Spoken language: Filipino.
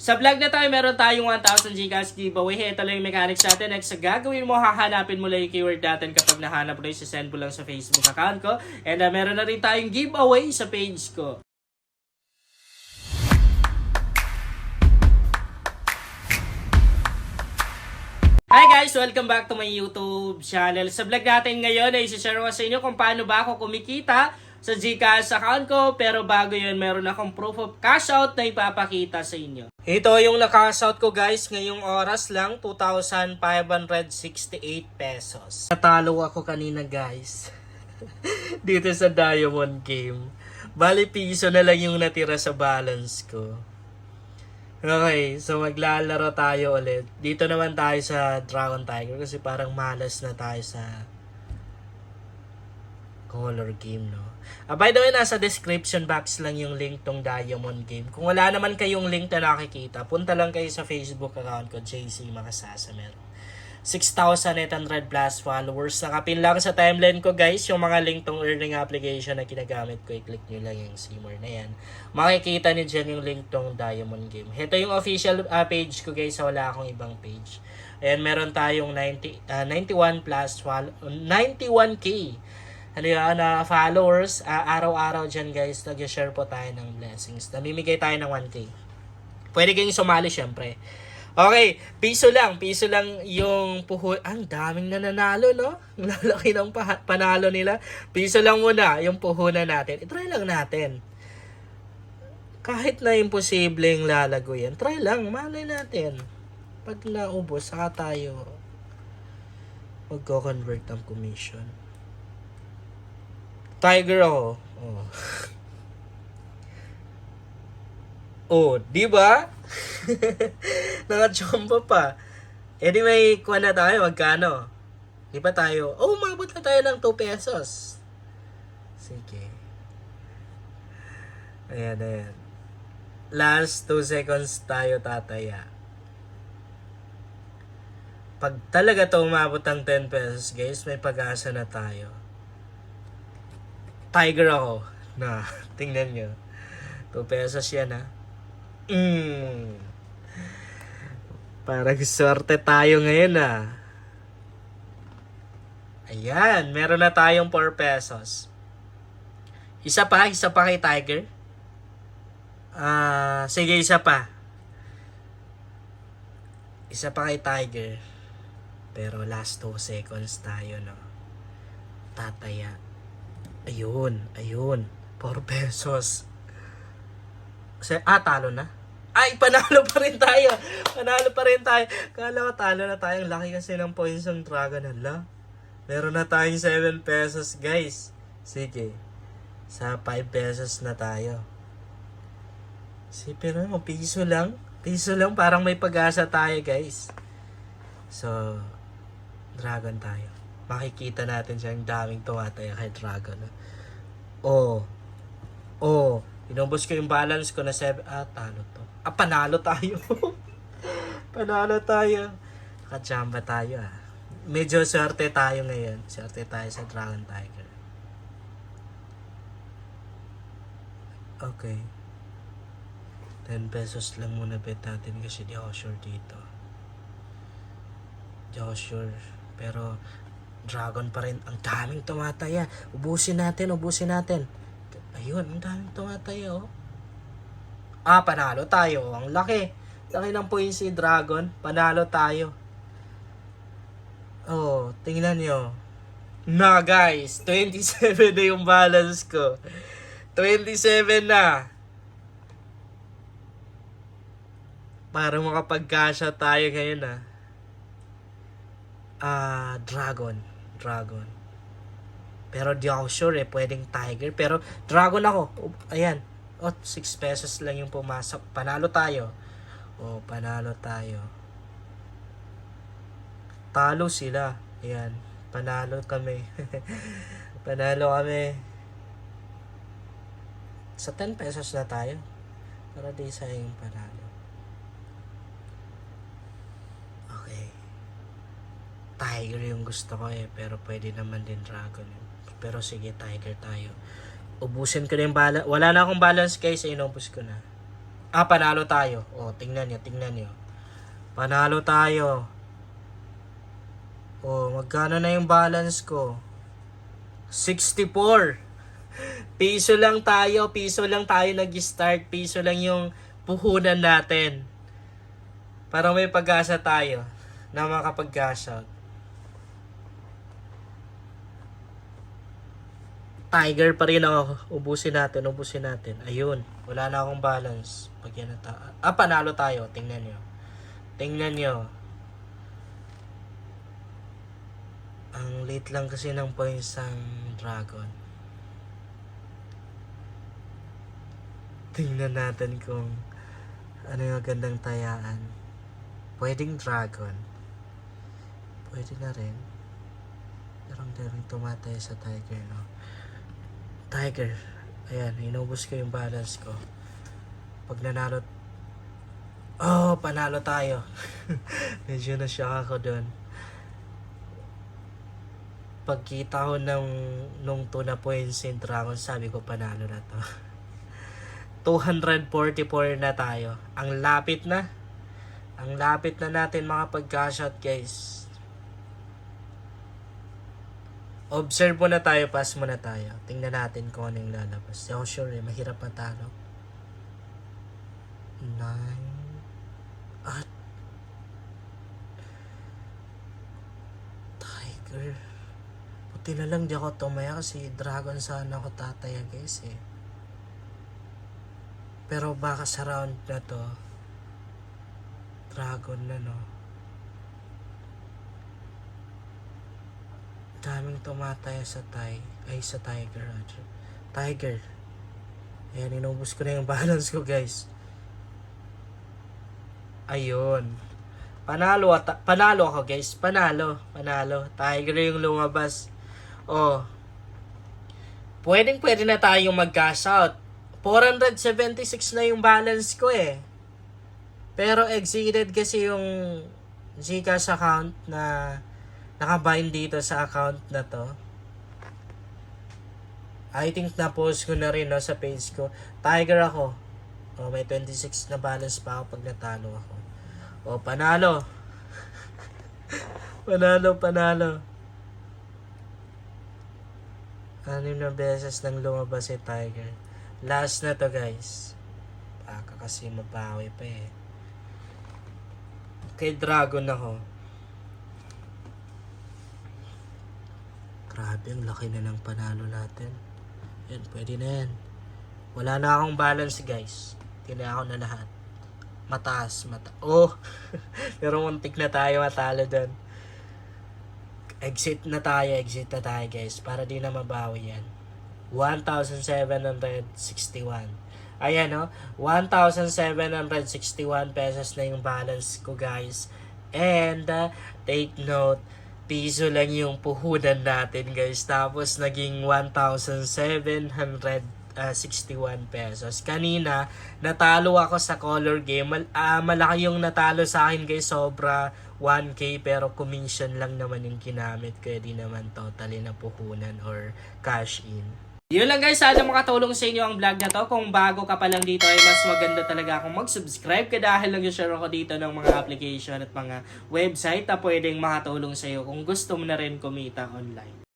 Sa vlog na tayo, meron tayong 1,000 Gcash giveaway. Ito lang yung mechanics natin. Next, sa gagawin mo, hahanapin mo lang yung keyword natin. Kapag nahanap mo, send mo lang sa Facebook account ko. And meron na rin tayong giveaway sa page ko. Hi guys! Welcome back to my YouTube channel. Sa vlog natin ngayon ay isi-share ko sa inyo kung paano ba ako kumikita sa Gcash account ko. Pero bago yun, meron akong proof of cash out na ipapakita sa inyo. Ito yung na-cash out ko guys. Ngayong oras lang, 2,568 pesos. Natalo ako kanina guys. Dito sa Diamond Game. Bali piso na lang yung natira sa balance ko. Okay, so maglalaro tayo ulit. Dito naman tayo sa Dragon Tiger kasi parang malas na tayo sa color game, no? By the way, nasa description box lang yung link tong Diamond Game. Kung wala naman kayong link na nakikita, punta lang kayo sa Facebook account ko, JC Makasasa. Meron 6,800 plus followers. Nakapin lang sa timeline ko guys yung mga link tong earning application na ginagamit ko. I-click nyo lang yung Seymour na yan. Makikita nyo dyan yung link tong Diamond Game. Ito yung official page ko guys. Wala akong ibang page. Ayan, meron tayong 91 plus 91k na followers. Araw-araw dyan guys. Nag-share po tayo ng blessings. Namimigay tayo ng 1k. Pwede kayong sumali syempre. Okay, piso lang yung ang daming nananalo, no? Lalaki ng panalo nila. Piso lang muna yung puhunan natin. I-try lang natin. Kahit na imposibleng lalago yan, try lang, malay natin. Pag naubos, saka tayo magko-convert ng commission. Tiger ako. Oh. Oh, di ba? Nakachomba pa. Anyway, kuha na tayo. Magkano? Di ba tayo? Oh, umabot na tayo ng 2 pesos. Sige. Ayan. Last 2 seconds tayo tataya. Pag talaga to umabot ng 10 pesos, guys, may pag-asa na tayo. Tiger ako. Na, tingnan nyo. 2 pesos yan, ha? Parang swerte tayo ngayon, ah. Ayan, meron na tayong 4 pesos. Isa pa kay Tiger. Sige, isa pa. Isa pa kay Tiger. Pero last 2 seconds tayo, no? Tataya. Ayun. 4 pesos. Talo na? Ay, panalo pa rin tayo. Kala ko talo na tayo. Laki kasi ng points ng Dragon. Hala. Meron na tayong 7 pesos, guys. Sige. Sa 5 pesos na tayo. Pero piso lang. Piso lang. Parang may pag-asa tayo, guys. So, Dragon tayo. Makikita natin siya. Ang daming tumataya kay Dragon. Oh. Inubos ko yung balance ko na 7. Talo to. Panalo tayo. Panalo tayo. Kachamba tayo, Medyo swerte tayo ngayon. Swerte tayo sa Dragon Tiger. Okay. 10 pesos lang muna bet natin kasi di ako sure dito. Di ako sure. Pero Dragon pa rin. Ang daming tumataya. Ubusin natin. Ayun, ang daming tumataya, panalo tayo. Ang laki. Laki ng points si Dragon. Panalo tayo. Oh, tingnan nyo. Na guys, 27 na yung balance ko. 27 na. Para makapag-casha tayo ngayon, Dragon. Pero di ako sure pwedeng Tiger. Pero Dragon ako. Ayan. 6 pesos lang yung pumasok. Panalo tayo. Panalo tayo. Talo sila. Ayan. Panalo kami. Sa 10 pesos na tayo. Para di sayang panalo. Okay. Tiger yung gusto ko pero pwede naman din Dragon. Pero sige, Tiger tayo. Ubusin ko na yung balance. Wala na akong balance guys, inubos ko na. Panalo tayo. Oh, tingnan nyo. Panalo tayo. Oh, magkano na yung balance ko? 64. Piso lang tayo nag-start. Piso lang yung puhunan natin. Para may pag-asa tayo na makapag-cash out. Tiger pa rin ako. Ubusin natin. Ayun. Wala na akong balance. Pag yan panalo tayo. Tingnan nyo. Ang late lang kasi ng points ng dragon. Tingnan natin kung ano yung magandang tayaan. Pwedeng dragon. Pwede na rin. Pero ang daming tumatay sa tiger, no? Tiger. Ayan, inubos ko yung balance ko. Pag nanalo... Oh, panalo tayo. Medyo na-shock ako dun. Pagkita ko nung 2 na points in dragon, sabi ko panalo na to. 244 na tayo. Ang lapit na natin makapag-cash out, guys. Observe muna tayo, pass muna tayo. Tingnan natin kung ano yung lalabas. Di ako sure mahirap matalo. 9. At Tiger. Buti na lang di ako tumaya kasi dragon sana ako tataya, guys eh. Pero baka sa round na to, dragon na, no? Daming tumataya sa tiger. Tiger. Ayan, inubos ko na yung balance ko, guys. Ayun. Panalo ako, guys. Panalo. Tiger yung lumabas. Oh. Pwede na tayong mag-cash out. 476 na yung balance ko eh. Pero exceeded kasi yung Gcash account na nakabind dito sa account na to. I think na-post ko na rin, no, sa page ko. Tiger ako. Oh, may 26 na balance pa ako pag natalo ako. Oh, panalo. panalo. 6 na beses nang lumabas si Tiger. Last na to, guys. Baka kasi mabawi pa eh. Kay dragon ako. Grabe, ang laki na ng panalo natin. Yan, pwede na yan. Wala na akong balance, guys. Tinaya ko na lahat. Mataas. Oh! Pero muntik na tayo matalo dun. Exit na tayo, guys. Para di na mabawi yan. 1,761. Ayan, no? 1,761 pesos na yung balance ko, guys. And, take note, piso lang yung puhunan natin, guys. Tapos, naging 1,761 pesos. Kanina, natalo ako sa color game. Malaki yung natalo sa akin, guys. Sobra 1K, pero commission lang naman yung ginamit ko. Di naman totally na puhunan or cash in. Yun lang, guys, sana makatulong sa inyo ang vlog na to. Kung bago ka pa lang dito ay mas maganda talaga kung mag-subscribe ka dahil nag-share ako dito ng mga application at mga website na pwedeng makatulong sa iyo kung gusto mo na rin kumita online.